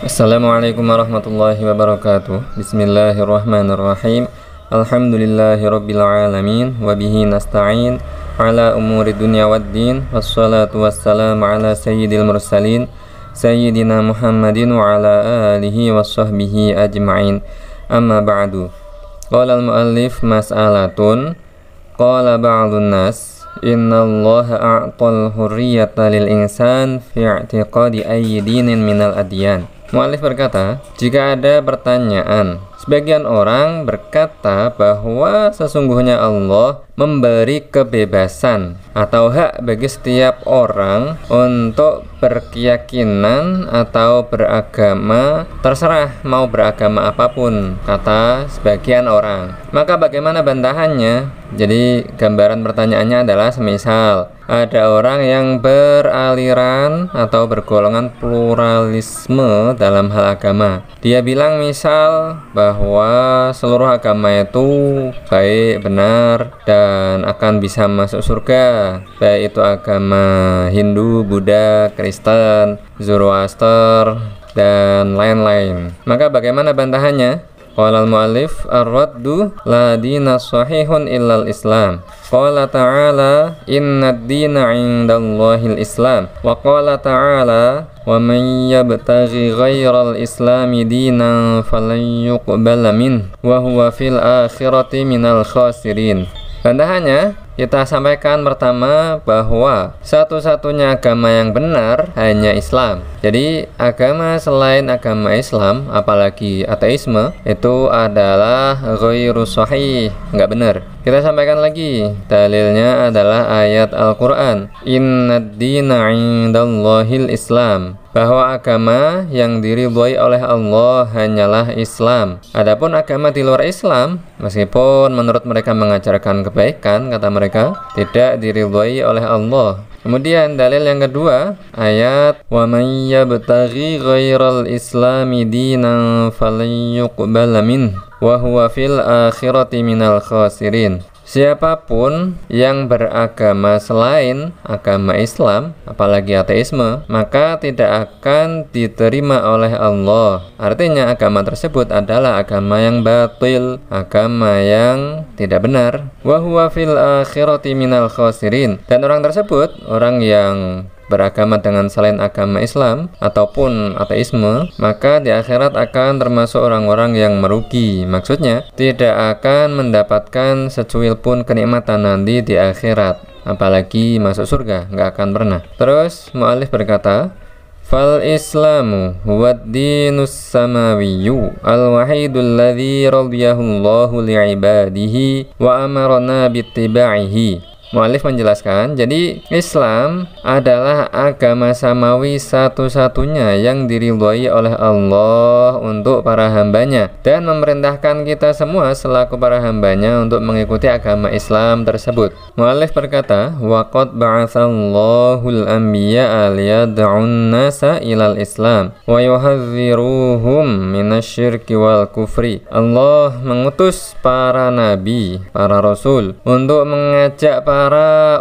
Assalamualaikum warahmatullahi wabarakatuh. Bismillahirrahmanirrahim. Alhamdulillahirabbil alamin wa bihi nasta'in ala umuri dunya waddin. Wassalatu wassalamu ala sayyidil mursalin sayyidina Muhammadin wa ala alihi washabbihi ajma'in. Amma ba'du. Qala al-muallif mas'alatun qala ba'dun nas innallaha a'tal hurriyata lil insan fi i'tiqadi ayyi dinin minal adyan. Mu'allif berkata, jika ada pertanyaan, sebagian orang berkata bahwa sesungguhnya Allah memberi kebebasan atau hak bagi setiap orang untuk berkeyakinan atau beragama, terserah mau beragama apapun, kata sebagian orang. Maka bagaimana bantahannya? Jadi gambaran pertanyaannya adalah semisal ada orang yang beraliran atau bergolongan pluralisme dalam hal agama. Dia bilang misal bahwa seluruh agama itu baik, benar, dan akan bisa masuk surga, baik itu agama Hindu, Buddha, Kristen, Zoroaster, dan lain-lain. Maka bagaimana bantahannya? Qala al-mu'allif ar-raddu la dina sahihun illal islam. Qala ta'ala innad dina 'indallahil islam. Wa qala ta'ala wa man yabtaghi ghairal islami dinan falan yuqbala min wa huwa fil akhirati minal khasirin. Bantahannya, kita sampaikan pertama bahwa satu-satunya agama yang benar hanya Islam. Jadi agama selain agama Islam, apalagi ateisme, itu adalah ghairu sahih, nggak benar. Kita sampaikan lagi, dalilnya adalah ayat Al-Quran, innad dina 'indallahil Islam, bahwa agama yang diridhoi oleh Allah hanyalah Islam. Adapun agama di luar Islam, meskipun menurut mereka mengajarkan kebaikan, kata mereka, tidak diridhoi oleh Allah. Kemudian dalil yang kedua, ayat wa may yabtaghi ghairal islami dinan falan yuqbala min wa huwa fil akhirati minal khasirin. Siapapun yang beragama selain agama Islam, apalagi ateisme, maka tidak akan diterima oleh Allah. Artinya agama tersebut adalah agama yang batil, agama yang tidak benar. Wa huwa fil akhirati minal khasirin. Dan orang tersebut, orang yang beragama dengan selain agama Islam ataupun ateisme, maka di akhirat akan termasuk orang-orang yang merugi. Maksudnya tidak akan mendapatkan secuil pun kenikmatan nanti di akhirat, apalagi masuk surga, nggak akan pernah. Terus mu'allif berkata, fal islamu huwad dinus samawiyyu al-wahidul ladzi radiyahu Allahu li'ibadihi wa amarna bittiba'ihi. Mu'allif menjelaskan, jadi Islam adalah agama samawi satu-satunya yang diridhoi oleh Allah untuk para hambanya dan memerintahkan kita semua selaku para hambanya untuk mengikuti agama Islam tersebut. Mu'allif berkata, waqad ba'atsallahu al-anbiya'a liyad'un nasa ilal Islam wa yuhadziruhum minasyirki wal kufri. Allah mengutus para nabi, para rasul untuk mengajak para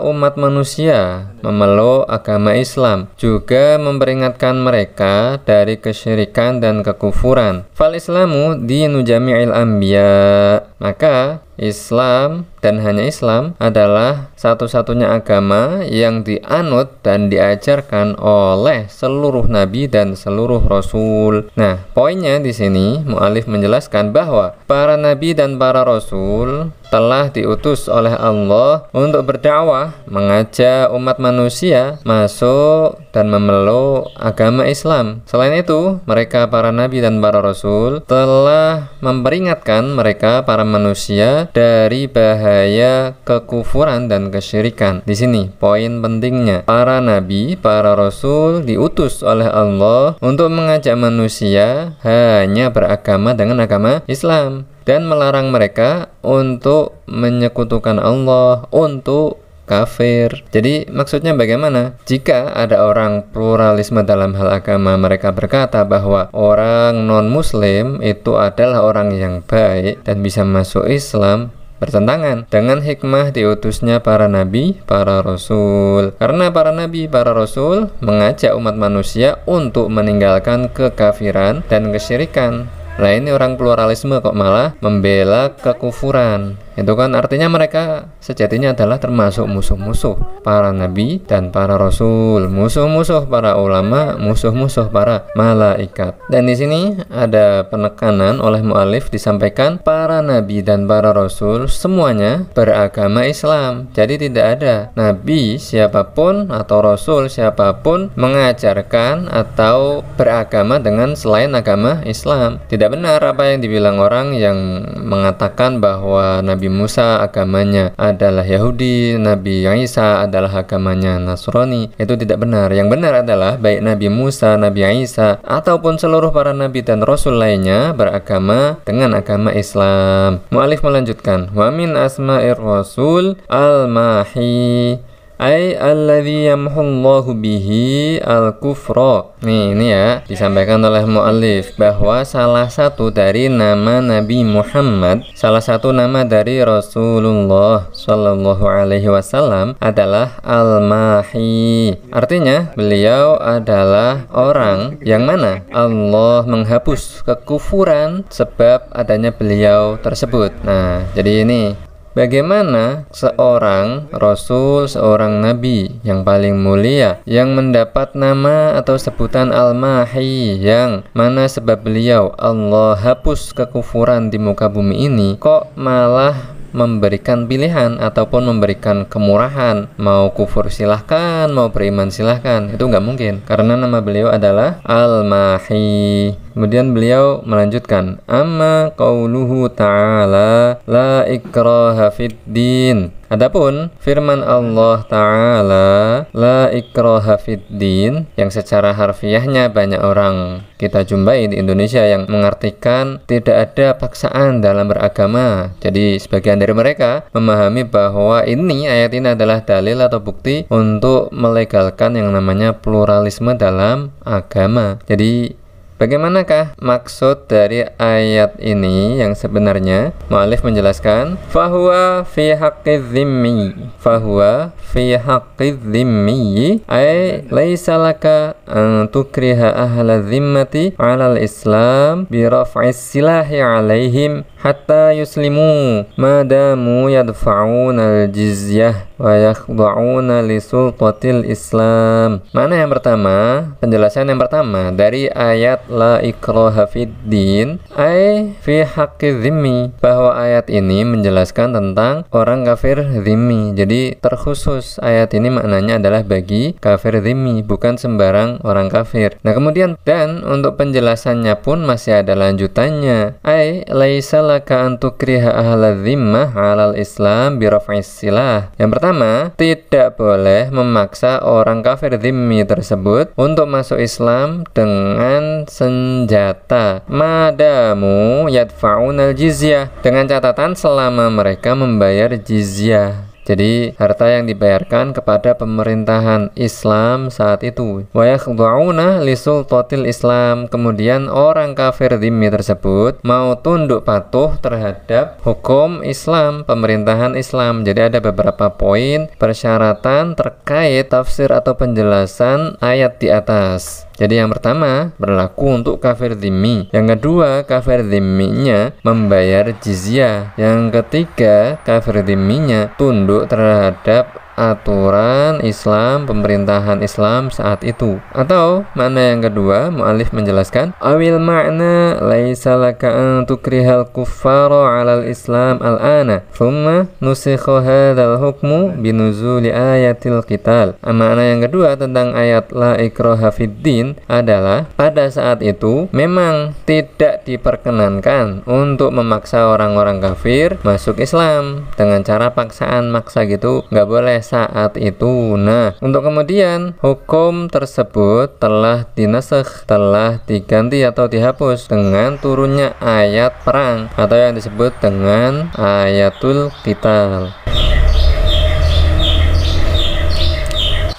umat manusia memeluk agama Islam, juga memperingatkan mereka dari kesyirikan dan kekufuran. Fal islamu dinu jami'il anbiya. Maka Islam dan hanya Islam adalah satu-satunya agama yang dianut dan diajarkan oleh seluruh nabi dan seluruh rasul. Nah, poinnya di sini mu'allif menjelaskan bahwa para nabi dan para rasul telah diutus oleh Allah untuk berdakwah, mengajak umat manusia masuk dan memeluk agama Islam. Selain itu, mereka para nabi dan para rasul telah memperingatkan mereka para manusia dari bahaya kekufuran dan kesyirikan. Di sini poin pentingnya, para nabi, para rasul diutus oleh Allah untuk mengajak manusia hanya beragama dengan agama Islam dan melarang mereka untuk menyekutukan Allah, untuk kafir. Jadi maksudnya bagaimana? Jika ada orang pluralisme dalam hal agama, mereka berkata bahwa orang non-muslim itu adalah orang yang baik dan bisa masuk Islam, bertentangan dengan hikmah diutusnya para nabi, para rasul. Karena para nabi, para rasul mengajak umat manusia untuk meninggalkan kekafiran dan kesyirikan. Nah, ini orang pluralisme kok malah membela kekufuran. Itu kan artinya mereka sejatinya adalah termasuk musuh-musuh para nabi dan para rasul, musuh-musuh para ulama, musuh-musuh para malaikat. Dan di sini ada penekanan oleh mu'alif disampaikan para nabi dan para rasul semuanya beragama Islam. Jadi tidak ada nabi siapapun atau rasul siapapun mengajarkan atau beragama dengan selain agama Islam. Tidak benar apa yang dibilang orang yang mengatakan bahwa Nabi Musa agamanya adalah Yahudi, Nabi Isa adalah agamanya Nasrani. Itu tidak benar. Yang benar adalah baik Nabi Musa, Nabi Isa ataupun seluruh para nabi dan rasul lainnya beragama dengan agama Islam. Mu'alif melanjutkan, wa min asma'ir rasul al-mahi ay alladhi yamhullahu bihi al-kufra. Ini ya disampaikan oleh mu'allif bahwa salah satu dari nama Nabi Muhammad, salah satu nama dari Rasulullah Shallallahu Alaihi Wasallam adalah Al-Mahi. Artinya beliau adalah orang yang mana Allah menghapus kekufuran sebab adanya beliau tersebut. Nah, jadi ini bagaimana seorang rasul, seorang nabi yang paling mulia yang mendapat nama atau sebutan Al-Mahi, yang mana sebab beliau Allah hapus kekufuran di muka bumi ini, kok malah memberikan pilihan ataupun memberikan kemurahan, mau kufur silahkan, mau beriman silahkan. Itu nggak mungkin karena nama beliau adalah Al-Mahi. Kemudian beliau melanjutkan, amma qauluhu ta'ala la ikraha fid din. Adapun firman Allah Ta'ala la ikraha fid din, yang secara harfiahnya banyak orang kita jumpai di Indonesia yang mengartikan tidak ada paksaan dalam beragama. Jadi sebagian dari mereka memahami bahwa ayat ini adalah dalil atau bukti untuk melegalkan yang namanya pluralisme dalam agama. Jadi bagaimanakah maksud dari ayat ini yang sebenarnya? Mu'alif menjelaskan, fahuwa fi haqqi dhimmi, fahuwa fi haqqi dhimmi ay laisa laka an tukriha ahla dhimmati ala al-islam bi raf'is silahi alaihim hatta yuslimu madamu yadfa'una al-jizyah wa yakhda'una li sultatil Islam. Mana yang pertama? Penjelasan yang pertama dari ayat la ikraha fid din ay fi haqqi dhimmi, bahwa ayat ini menjelaskan tentang orang kafir dhimmi. Jadi terkhusus ayat ini maknanya adalah bagi kafir dhimmi, bukan sembarang orang kafir. Nah kemudian dan untuk penjelasannya pun masih ada lanjutannya, ay laisa laka an tukriha ahla dhimmah 'alal Islam bi raf'is silah. Yang pertama, tidak boleh memaksa orang kafir dhimmi tersebut untuk masuk Islam dengan senjata, madamu yadfa'unal jizyah, dengan catatan selama mereka membayar jizyah. Jadi harta yang dibayarkan kepada pemerintahan Islam saat itu. Wa yakhda'una li sultatil Islam. Kemudian orang kafir dhimmi tersebut mau tunduk patuh terhadap hukum Islam, pemerintahan Islam. Jadi ada beberapa poin persyaratan terkait tafsir atau penjelasan ayat di atas. Jadi yang pertama berlaku untuk kafir dhimmi. Yang kedua, kafir dhimminya membayar jizyah. Yang ketiga, kafir dhimminya tunduk terhadap aturan Islam, pemerintahan Islam saat itu. Atau mana yang kedua, mu'alif menjelaskan, awil ma'na laisa laka an tukrihal kuffara 'alal Islam al-ana thumma nusikha hadzal hukmu binuzuli ayatil qital. Makna yang kedua tentang ayat la ikraha fid din adalah pada saat itu memang tidak diperkenankan untuk memaksa orang-orang kafir masuk Islam dengan cara paksaan, maksa gitu, nggak boleh saat itu. Nah, untuk kemudian hukum tersebut telah dinasakh, telah diganti atau dihapus dengan turunnya ayat perang atau yang disebut dengan ayatul qital.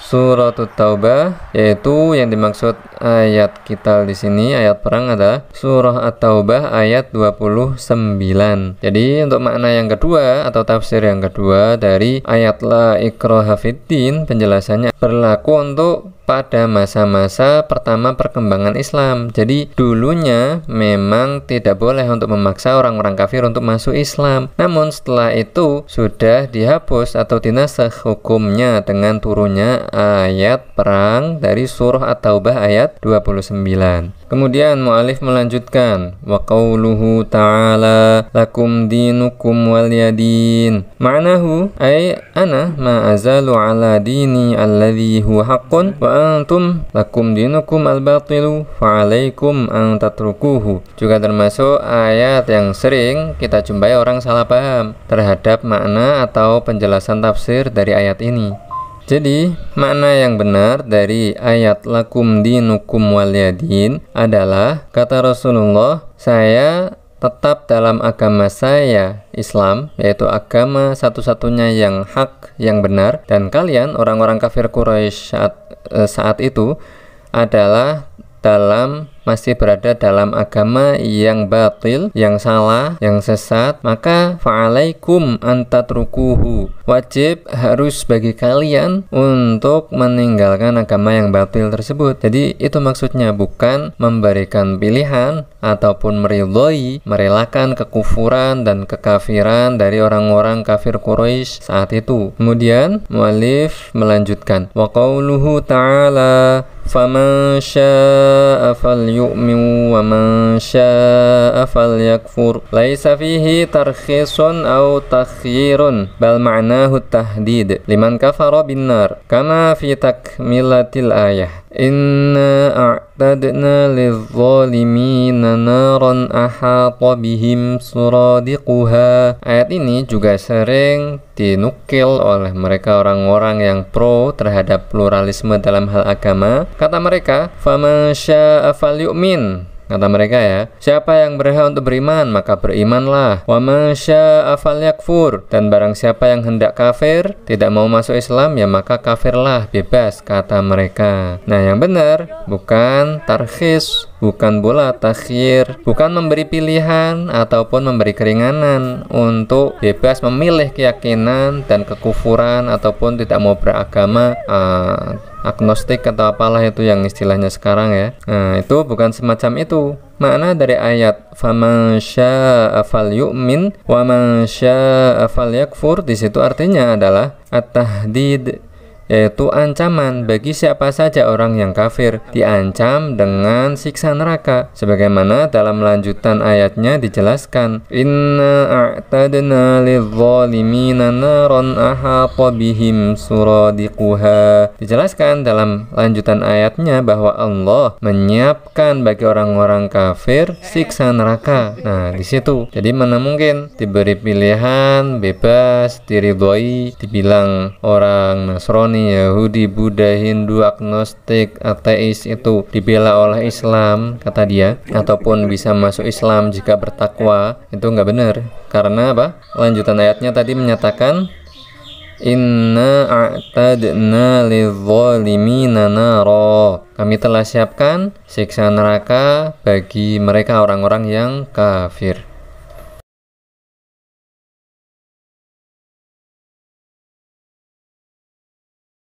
Suratul Taubah, yaitu yang dimaksud ayat kita di sini, ayat perang adalah surah At-Taubah ayat 29. Jadi untuk makna yang kedua atau tafsir yang kedua dari ayat la ikraha fiddin, penjelasannya berlaku untuk pada masa-masa pertama perkembangan Islam. Jadi dulunya memang tidak boleh untuk memaksa orang-orang kafir untuk masuk Islam. Namun setelah itu sudah dihapus atau dinasakh hukumnya dengan turunnya ayat perang dari surah At-Taubah ayat 29. Kemudian mu'alif melanjutkan wa qauluhu ta'ala lakum dinukum waliyadin. Ma'nahu ay ana ma azalu ala dini alladhi huwa haqqun wa antum lakum dinukum al-batilu fa'alaikum an tatrukuhu. Juga termasuk ayat yang sering kita jumpai orang salah paham terhadap makna atau penjelasan tafsir dari ayat ini. Jadi makna yang benar dari ayat lakum dinukum waliyadin adalah kata Rasulullah, saya tetap dalam agama saya, Islam, yaitu agama satu-satunya yang hak, yang benar, dan kalian orang-orang kafir Quraisy saat itu adalah masih berada dalam agama yang batil, yang salah, yang sesat, maka fa'alaikum antatrukuhu, wajib harus bagi kalian untuk meninggalkan agama yang batil tersebut. Jadi itu maksudnya, bukan memberikan pilihan ataupun meridhoi, merelakan kekufuran dan kekafiran dari orang-orang kafir Quraisy saat itu. Kemudian mu'alif melanjutkan wa qauluhu ta'ala faman syaa'a falyu'min wa man syaa'a falyakfur laisa fihi tarkhisun aw takhyirun bal ma'nahu tahdid liman kafara binnar kama fi takmilatil ayah inna a'tadna lidh-dhalimina naran ahata bihim suradiquha. Ayat ini juga sering dinukil oleh mereka orang-orang yang pro terhadap pluralisme dalam hal agama. Kata mereka, faman syaa'a falyu'min. Kata mereka ya, siapa yang berhak untuk beriman, maka berimanlah. Wa man syaa'a falyakfur. Dan barang siapa yang hendak kafir, tidak mau masuk Islam, ya maka kafirlah, bebas, kata mereka. Nah yang benar, bukan tarkhis, bukan pula takhyir, bukan memberi pilihan ataupun memberi keringanan untuk bebas memilih keyakinan dan kekufuran ataupun tidak mau beragama, agnostik atau apalah itu yang istilahnya sekarang ya. Nah, itu bukan semacam itu. Makna dari ayat faman syaa'a falyu'min wa man syaa'a falyakfur di situ artinya adalah at-tahdid, yaitu ancaman bagi siapa saja orang yang kafir, diancam dengan siksa neraka, sebagaimana dalam lanjutan ayatnya dijelaskan inna a'tadna lidh-dhalimina naran ahata bihim suradiquha. Dijelaskan dalam lanjutan ayatnya bahwa Allah menyiapkan bagi orang-orang kafir siksa neraka. Nah di situ jadi mana mungkin diberi pilihan bebas, diridhoi, dibilang orang Nasrani, Yahudi, Buddha, Hindu, agnostik, ateis itu dibela oleh Islam, kata dia, ataupun bisa masuk Islam jika bertakwa, itu nggak benar. Karena apa? Lanjutan ayatnya tadi menyatakan inna a'tadna lidh-dhalimina nara. Kami telah siapkan siksa neraka bagi mereka orang-orang yang kafir.